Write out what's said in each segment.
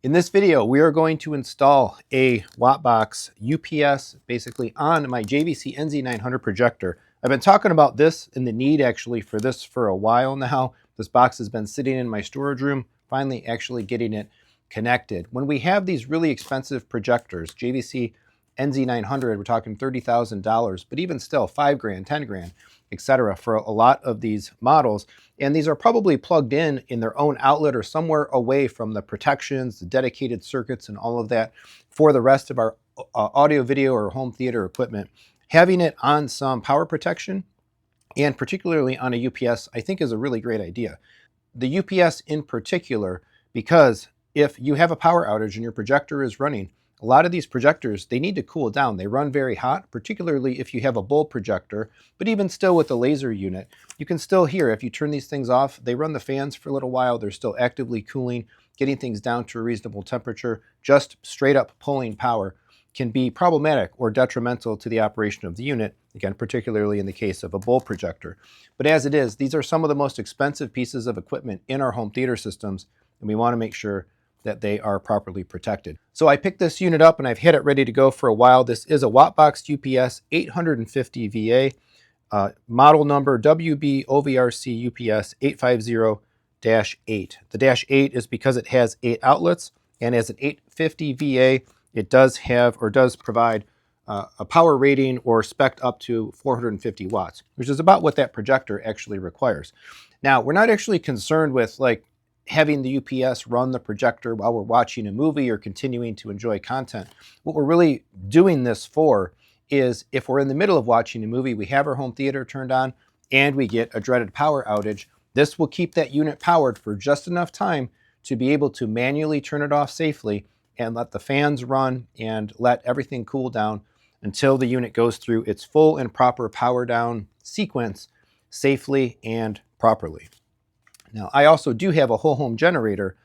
In this video, we are going to install a WattBox UPS basically on my JVC NZ900 projector. I've been talking about this and the need actually for this for a while now. This box has been sitting in my storage room, finally actually getting it connected. When we have these really expensive projectors, JVC NZ900, we're talking $30,000, but even still 5 grand, 10 grand, etc. for a lot of these models. And these are probably plugged in their own outlet or somewhere away from the protections, the dedicated circuits, and all of that for the rest of our audio, video, or home theater equipment. Having it on some power protection, and particularly on a UPS, I think is a really great idea. The UPS in particular, because if you have a power outage and your projector is running, a lot of these projectors, they need to cool down. They run very hot, particularly if you have a bulb projector, but even still with the laser unit, you can still hear if you turn these things off, they run the fans for a little while, they're still actively cooling, getting things down to a reasonable temperature. Just straight up pulling power can be problematic or detrimental to the operation of the unit, again, particularly in the case of a bulb projector. But as it is, these are some of the most expensive pieces of equipment in our home theater systems, and we want to make sure that they are properly protected. So I picked this unit up and I've had it ready to go for a while. This is a WattBox UPS 850 VA, model number WB-OVRC UPS 850-8. The -8 is because it has 8 outlets, and as an 850 VA, it does have or does provide a power rating or spec'd up to 450 watts, which is about what that projector actually requires. Now, we're not actually concerned with like having the UPS run the projector while we're watching a movie or continuing to enjoy content. What we're really doing this for is if we're in the middle of watching a movie, we have our home theater turned on, and we get a dreaded power outage, this will keep that unit powered for just enough time to be able to manually turn it off safely and let the fans run and let everything cool down until the unit goes through its full and proper power down sequence safely and properly. Now, I also do have a whole home generator,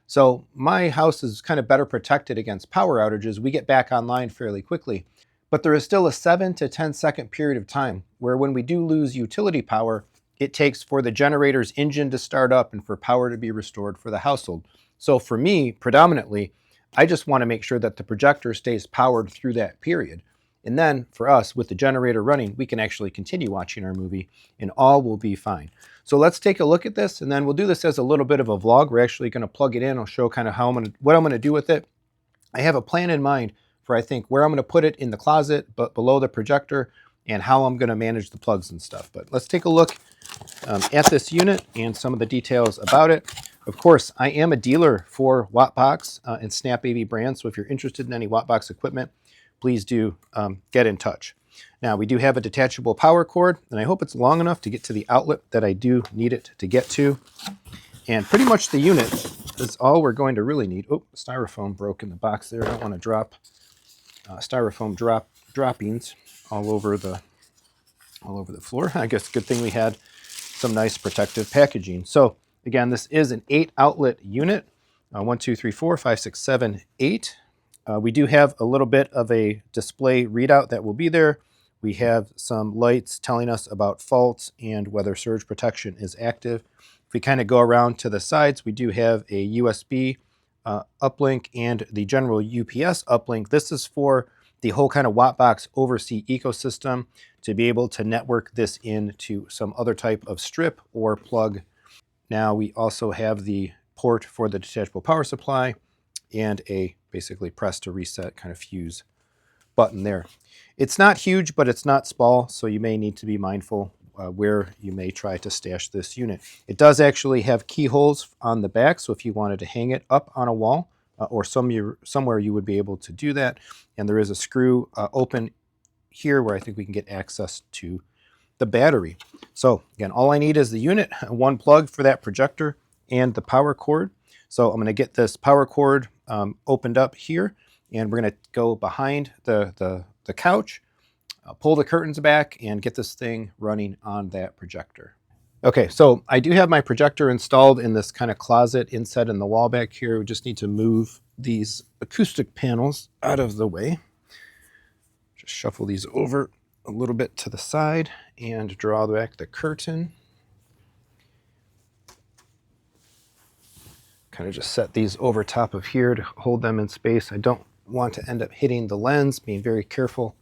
so my house is kind of better protected against power outages. We get back online fairly quickly, but there is still a 7 to 10 second period of time where when we do lose utility power, it takes for the generator's engine to start up and for power to be restored for the household. So for me, predominantly, I just want to make sure that the projector stays powered through that period. And then for us, with the generator running, we can actually continue watching our movie and all will be fine. So let's take a look at this, and then we'll do this as a little bit of a vlog. We're actually going to plug it in. I'll show kind of what I'm going to do with it. I have a plan in mind for, I think, where I'm going to put it in the closet, but below the projector, and how I'm going to manage the plugs and stuff. But let's take a look at this unit and some of the details about it. Of course, I am a dealer for WattBox and Snap AV brands, so if you're interested in any WattBox equipment, please do get in touch. Now, we do have a detachable power cord, and I hope it's long enough to get to the outlet that I do need it to get to. And pretty much the unit is all we're going to really need. Oh, styrofoam broke in the box there. I don't want to drop styrofoam droppings all over the floor. I guess good thing we had some nice protective packaging. So again, this is an 8 outlet unit. 1, 2, 3, 4, 5, 6, 7, 8. We do have a little bit of a display readout that will be there. We have some lights telling us about faults and whether surge protection is active. If we kind of go around to the sides, we do have a USB uplink and the general UPS uplink. This is for the whole kind of WattBox oversea ecosystem to be able to network this into some other type of strip or plug. Now we also have the port for the detachable power supply and a basically press to reset kind of fuse button there. It's not huge, but it's not small, so you may need to be mindful where you may try to stash this unit. It does actually have keyholes on the back, so if you wanted to hang it up on a wall or somewhere you would be able to do that. And there is a screw open here where I think we can get access to the battery. So again, all I need is the unit, one plug for that projector, and the power cord. So I'm going to get this power cord opened up here, and we're going to go behind the couch, pull the curtains back, and get this thing running on that projector. Okay, so I do have my projector installed in this kind of closet inset in the wall back here. We just need to move these acoustic panels out of the way. Just shuffle these over a little bit to the side and draw back the curtain. Kind of just set these over top of here to hold them in space. I don't want to end up hitting the lens, being very careful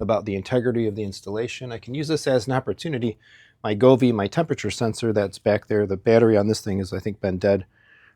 about the integrity of the installation. I can use this as an opportunity. My Govee, my temperature sensor that's back there, the battery on this thing has, I think, been dead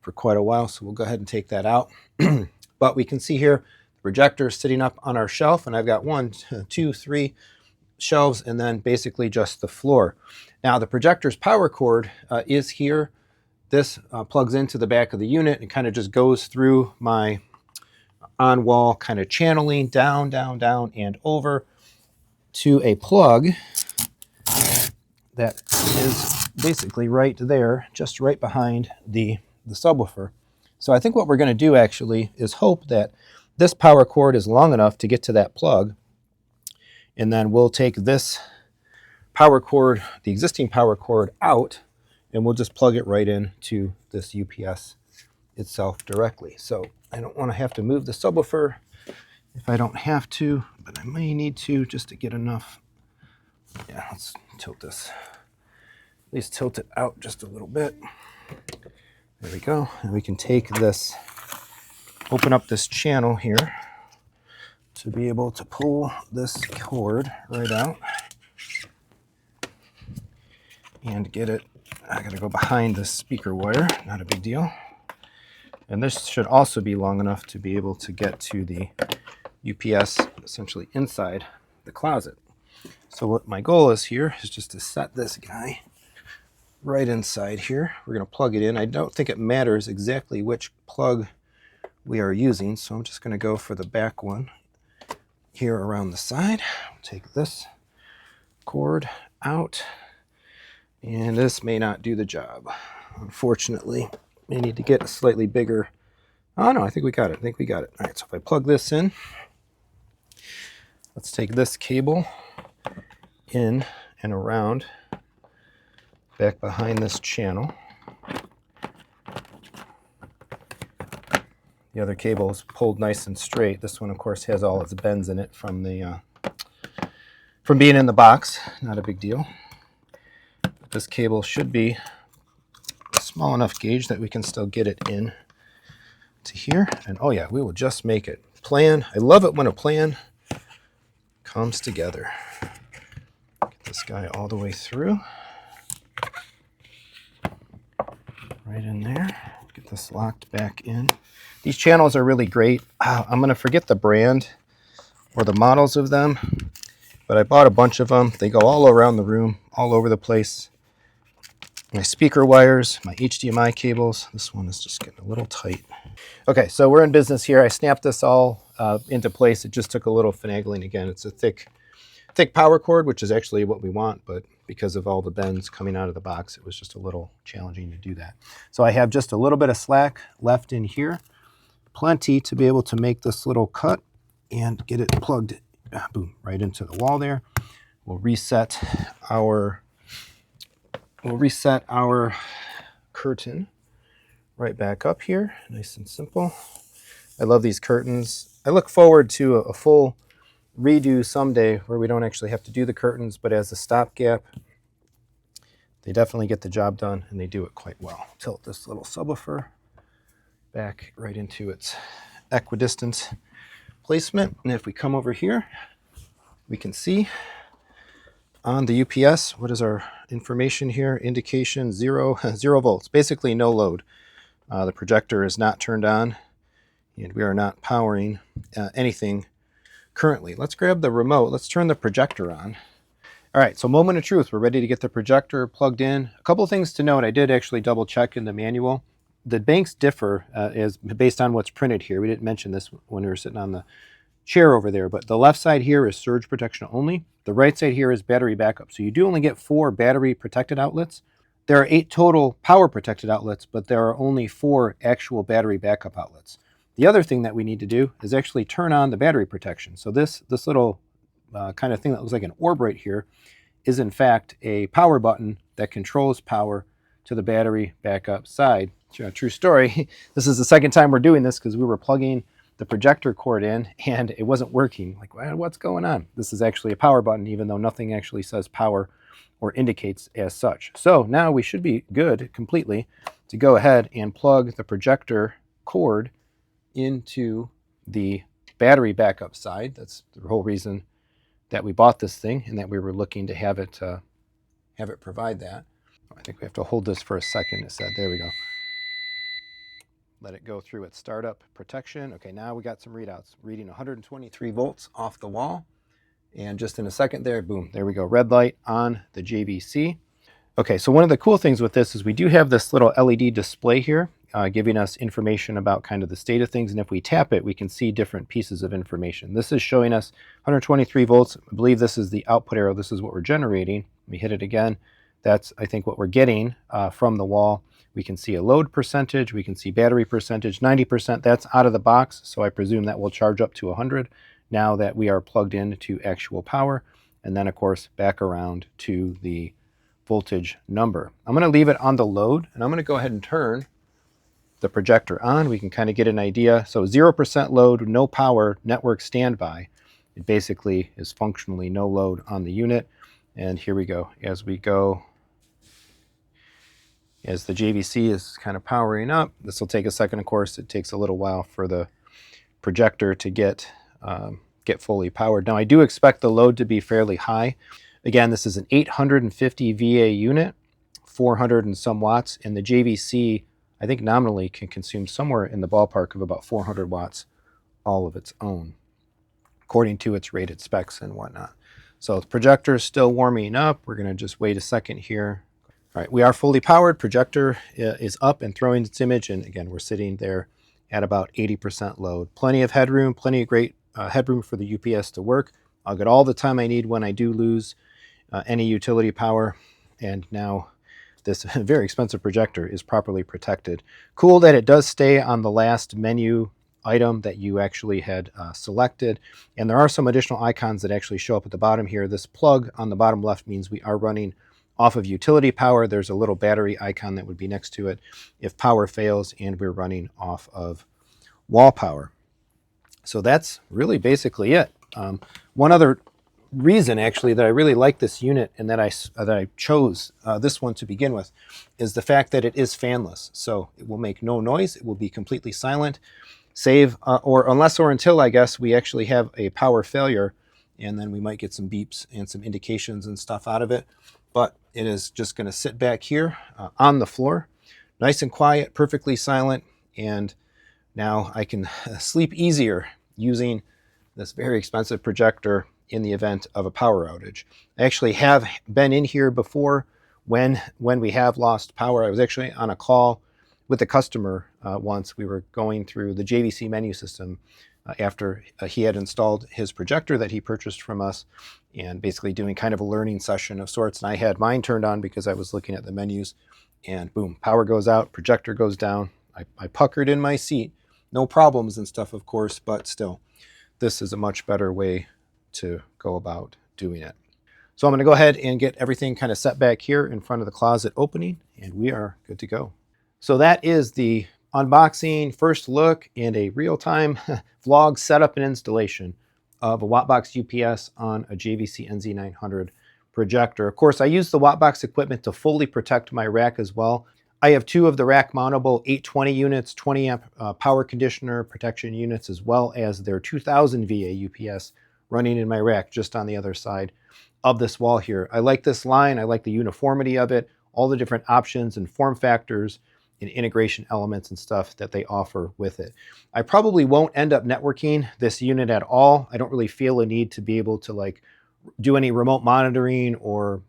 for quite a while, so we'll go ahead and take that out. But we can see here the projector sitting up on our shelf, and I've got 1, 2, 3 shelves, and then basically just the floor. Now the projector's power cord is here. This plugs into the back of the unit and kind of just goes through my on-wall kind of channeling down, down, down, and over to a plug that is basically right there, just right behind the subwoofer. So I think what we're going to do actually is hope that this power cord is long enough to get to that plug, and then we'll take this power cord, the existing power cord, out, and we'll just plug it right in to this UPS itself directly. So I don't want to have to move the subwoofer if I don't have to, but I may need to just to get enough. Yeah, let's tilt this. At least tilt it out just a little bit. There we go. And we can take this, open up this channel here to be able to pull this cord right out and get it. I gotta go behind the speaker wire, not a big deal. And this should also be long enough to be able to get to the UPS essentially inside the closet. So what my goal is here is just to set this guy right inside here. We're going to plug it in. I don't think it matters exactly which plug we are using, so I'm just going to go for the back one here around the side. Take this cord out, and this may not do the job. Unfortunately, may need to get a slightly bigger. Oh no, I think we got it. All right, so if I plug this in, let's take this cable in and around back behind this channel. The other cable is pulled nice and straight. This one, of course, has all its bends in it from being in the box. Not a big deal. But this cable should be a small enough gauge that we can still get it in to here. And oh yeah, we will just make it. Plan. I love it when a plan comes together. Get this guy all the way through. Right in there. Get this locked back in. These channels are really great. I'm going to forget the brand or the models of them, but I bought a bunch of them. They go all around the room, all over the place. My speaker wires, my HDMI cables. This one is just getting a little tight. Okay, so we're in business here. I snapped this all into place. It just took a little finagling again. It's a thick power cord, which is actually what we want, but because of all the bends coming out of the box, it was just a little challenging to do that. So I have just a little bit of slack left in here, plenty to be able to make this little cut and get it plugged, boom, right into the wall there. We'll reset our curtain right back up here, nice and simple. I love these curtains. I look forward to a full redo someday where we don't actually have to do the curtains, but as a stopgap, they definitely get the job done, and they do it quite well. Tilt this little subwoofer back right into its equidistant placement, and if we come over here, we can see on the UPS, what is our information here? Indication 0 volts, basically no load. The projector is not turned on, and we are not powering anything currently. Let's grab the remote. Let's turn the projector on. All right, so moment of truth. We're ready to get the projector plugged in. A couple things to note. I did actually double check in the manual. The banks differ as based on what's printed here. We didn't mention this when we were sitting on the chair over there, but the left side here is surge protection only. The right side here is battery backup. So you do only get 4 battery protected outlets. There are 8 total power protected outlets, but there are only 4 actual battery backup outlets. The other thing that we need to do is actually turn on the battery protection. So this little kind of thing that looks like an orb right here is in fact a power button that controls power to the battery backup side. True story. This is the second time we're doing this because we were plugging the projector cord in and it wasn't working. Like, what's going on? This is actually a power button, even though nothing actually says power or indicates as such. So now we should be good completely to go ahead and plug the projector cord into the battery backup side. That's the whole reason that we bought this thing and that we were looking to have it provide that. I think we have to hold this for a second. It said, there we go. Let it go through its startup protection. Okay, now we got some readouts. Reading 123 volts off the wall. And just in a second there, boom, there we go. Red light on the JVC. Okay, so one of the cool things with this is we do have this little LED display here giving us information about kind of the state of things. And if we tap it, we can see different pieces of information. This is showing us 123 volts. I believe this is the output arrow. This is what we're generating. We hit it again. That's, I think, what we're getting from the wall. We can see a load percentage. We can see battery percentage, 90%. That's out of the box. So I presume that will charge up to 100 now that we are plugged into actual power. And then, of course, back around to the voltage number. I'm going to leave it on the load, and I'm going to go ahead and turn the projector on. We can kind of get an idea. So 0% load, no power, network standby. It basically is functionally no load on the unit. And here we go. As we go, as the JVC is kind of powering up, this will take a second, of course. It takes a little while for the projector to get fully powered. Now, I do expect the load to be fairly high. Again, this is an 850 VA unit, 400 and some watts, and the JVC, I think nominally can consume somewhere in the ballpark of about 400 watts all of its own, according to its rated specs and whatnot. So the projector is still warming up. We're going to just wait a second here. All right, we are fully powered. Projector is up and throwing its image, and again, we're sitting there at about 80% load. Plenty of headroom, plenty of great headroom for the UPS to work. I'll get all the time I need when I do lose any utility power, and now this very expensive projector is properly protected. Cool that it does stay on the last menu item that you actually had selected, and there are some additional icons that actually show up at the bottom here. This plug on the bottom left means we are running off of utility power. There's a little battery icon that would be next to it if power fails and we're running off of wall power. So that's really basically it. One other reason actually that I really like this unit and that I chose this one to begin with is the fact that it is fanless. So it will make no noise. It will be completely silent, save or unless or until, I guess, we actually have a power failure, and then we might get some beeps and some indications and stuff out of it. But it is just going to sit back here on the floor, nice and quiet, perfectly silent, and now I can sleep easier using this very expensive projector in the event of a power outage. I actually have been in here before when we have lost power. I was actually on a call with a customer once. We were going through the JVC menu system after he had installed his projector that he purchased from us, and basically doing kind of a learning session of sorts. And I had mine turned on because I was looking at the menus, and boom, power goes out, projector goes down. I puckered in my seat. No problems and stuff, of course, but still, this is a much better way to go about doing it. So I'm going to go ahead and get everything kind of set back here in front of the closet opening, and we are good to go. So that is the unboxing, first look, and a real-time vlog setup and installation of a WattBox UPS on a JVC NZ900 projector. Of course, I use the WattBox equipment to fully protect my rack as well. I have two of the rack mountable 820 units, 20 amp power conditioner protection units, as well as their 2000 VA UPS running in my rack just on the other side of this wall here. I like this line. I like the uniformity of it, all the different options and form factors and integration elements and stuff that they offer with it. I probably won't end up networking this unit at all. I don't really feel a need to be able to like do any remote monitoring or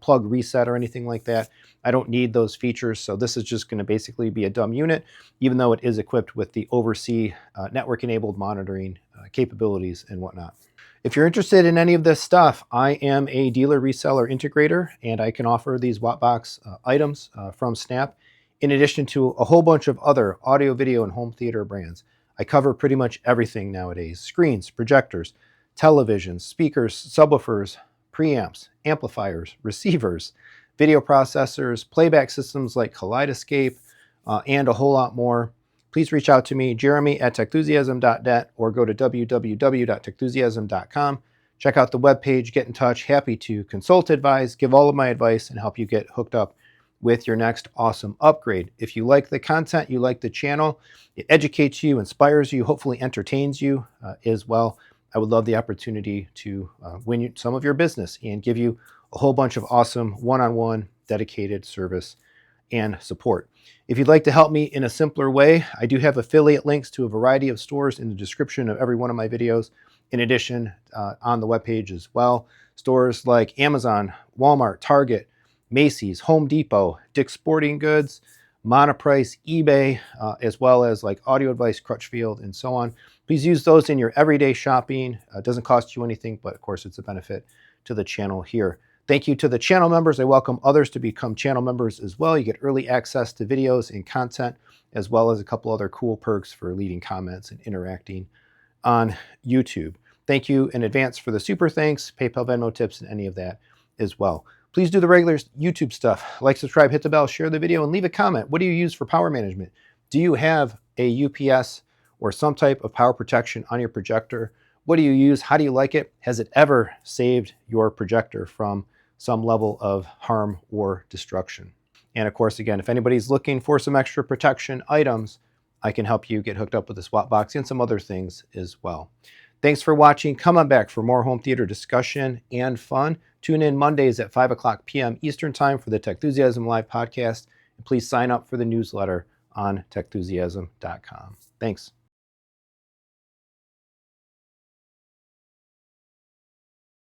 plug reset or anything like that. I don't need those features, so this is just going to basically be a dumb unit, even though it is equipped with the overseas network-enabled monitoring capabilities and whatnot. If you're interested in any of this stuff, I am a dealer reseller integrator, and I can offer these WattBox items from Snap, in addition to a whole bunch of other audio, video, and home theater brands. I cover pretty much everything nowadays: screens, projectors, televisions, speakers, subwoofers, preamps, amplifiers, receivers, video processors, playback systems like Kaleidoscape, and a whole lot more. Please reach out to me, Jeremy at Techthusiasm.net, or go to www.techthusiasm.com check out the webpage, get in touch. Happy to consult, advise, give all of my advice, and help you get hooked up with your next awesome upgrade. If you like the content, you like the channel, it educates you, inspires you, hopefully entertains you as well, I would love the opportunity to win some of your business and give you a whole bunch of awesome one-on-one dedicated service and support. If you'd like to help me in a simpler way, I do have affiliate links to a variety of stores in the description of every one of my videos. In addition, on the webpage as well, stores like Amazon, Walmart, Target, Macy's, Home Depot, Dick's Sporting Goods, Monoprice, eBay, as well as like Audio Advice, Crutchfield, and so on. Please use those in your everyday shopping. It doesn't cost you anything, but of course it's a benefit to the channel here. Thank you to the channel members. I welcome others to become channel members as well. You get early access to videos and content, as well as a couple other cool perks for leaving comments and interacting on YouTube. Thank you in advance for the super thanks, PayPal, Venmo tips, and any of that as well. Please do the regular YouTube stuff. Like, subscribe, hit the bell, share the video, and leave a comment. What do you use for power management? Do you have a UPS or some type of power protection on your projector? What do you use? How do you like it? Has it ever saved your projector from some level of harm or destruction? And of course, again, if anybody's looking for some extra protection items, I can help you get hooked up with this WattBox and some other things as well. Thanks for watching. Come on back for more home theater discussion and fun. Tune in Mondays at 5 o'clock p.m. Eastern Time for the Techthusiasm Live podcast. And please sign up for the newsletter on techthusiasm.com. Thanks.